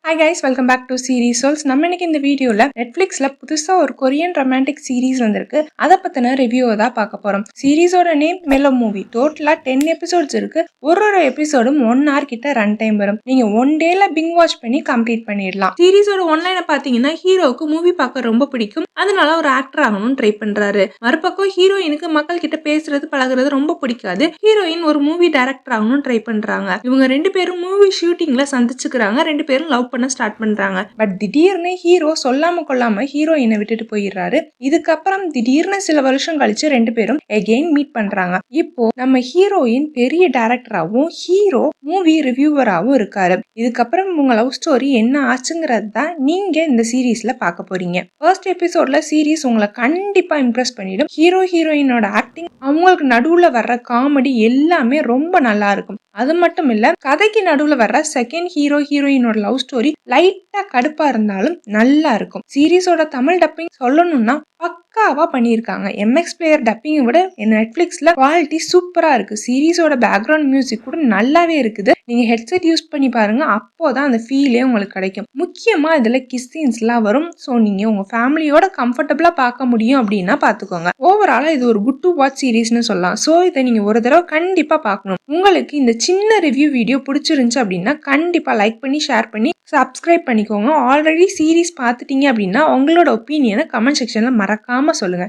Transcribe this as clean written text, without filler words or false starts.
Hi guys, welcome back to series souls. நம்ம இன்னைக்கு இந்த வீடியோல நெட்ஃபிளிக்ஸ்ல புதுசா ஒரு கொரியன் ரொமான்டிக் சீரீஸ் வந்திருக்கு. அதை பத்தின ரிவ்யூ தான் பார்க்க போறோம். சீரீஸோட நேம் மெலோ மூவி. டோட்டலா 10 எபிசோட்ஸ் இருக்கு. ஒரு எபிசோடும் 1 hour கிட்ட ரன் டைம் வரும். நீங்க ஒன் டேல பிங் வாட்ச் பண்ணி கம்ப்ளீட் பண்ணிடலாம். சீரீஸோட ஒன்லைனை பாத்தீங்கன்னா, ஹீரோவுக்கு மூவி பார்க்க ரொம்ப பிடிக்கும். அதனால ஒரு ஆக்டர் ஆகணும்னு ட்ரை பண்றாரு. மறுபக்கம் ஹீரோயினுக்கு மக்கள் கிட்ட பேசுறது பழகுறது ரொம்ப பிடிக்காது. ஹீரோயின் ஒரு மூவி டைரக்டர் ஆகணும்னு ட்ரை பண்றாங்க. இவங்க ரெண்டு பேரும் மூவி ஷூட்டிங்ல சந்திச்சுக்கிறாங்க. ரெண்டு பேரும் லவ் பண்ண ஸ்டார்ட் பண்றாங்க. பட் திடீர்னு ஹீரோ சொல்லாம கொள்ளாம ஹீரோயினை விட்டுட்டு போயிடுறாரு. இதுக்கப்புறம் திடீர்னு சில வருஷம் கழிச்சு ரெண்டு பேரும் எகெயின் மீட் பண்றாங்க. இப்போ நம்ம ஹீரோயின் பெரிய டைரக்டராகவும் ஹீரோ மூவி ரிவ்யூவராகவும் இருக்காரு. இதுக்கப்புறம் உங்க லவ் ஸ்டோரி என்ன ஆச்சுங்கிறது தான் நீங்க இந்த சீரீஸ்ல பார்க்க போறீங்க. ஃபர்ஸ்ட் எபிசோட்ல சீரீஸ் உங்களை கண்டிப்பா இம்ப்ரெஸ் பண்ணிடும். ஹீரோ ஹீரோயினோட ஆக்டிங், அவங்களுக்கு நடுவுல வர்ற காமெடி எல்லாமே ரொம்ப நல்லா இருக்கும். அது மட்டும் இல்ல, கதைக்கு நடுவுல வர்ற செகண்ட் ஹீரோ ஹீரோயினோட லவ் ஸ்டோரி லைட்டா கடுப்பா இருந்தாலும் நல்லா இருக்கும். சீரீஸோட தமிழ் டப்பிங் சொல்லணும்னா பக்காவா பண்ணியிருக்காங்க. எம்எக்ஸ் பிளேயர் டப்பிங்கை விட நெட்ஃபிளிக்ஸ்ல குவாலிட்டி சூப்பரா இருக்கு. சீரீஸோட பேக்ரவுண்ட் மியூசிக் கூட நல்லாவே இருக்குது. நீங்க ஹெட்செட் யூஸ் பண்ணி பாருங்க, அப்போதான் அந்த ஃபீலே உங்களுக்கு கிடைக்கும். முக்கியமா இதுல கிஸ் சீன்ஸ்லாம் வரும். ஸோ நீங்க உங்க ஃபேமிலியோட கம்ஃபர்டபுளா பார்க்க முடியும் அப்படின்னா பாத்துக்கோங்க. ஓவராலா இது ஒரு குட் டு வாட்ச் சீரீஸ்னு சொல்லலாம். ஸோ இதை நீங்க ஒரு தடவை கண்டிப்பா பார்க்கணும். உங்களுக்கு இந்த சின்ன ரிவ்யூ வீடியோ பிடிச்சிருந்துச்சு அப்படின்னா கண்டிப்பா லைக் பண்ணி ஷேர் பண்ணி சப்ஸ்கிரைப் பண்ணிக்கோங்க. ஆல்ரெடி சீரீஸ் பார்த்துட்டீங்க அப்படின்னா உங்களோட ஒப்பீனியனை கமெண்ட் செக்ஷன்ல மறக்காம சொல்லுங்க.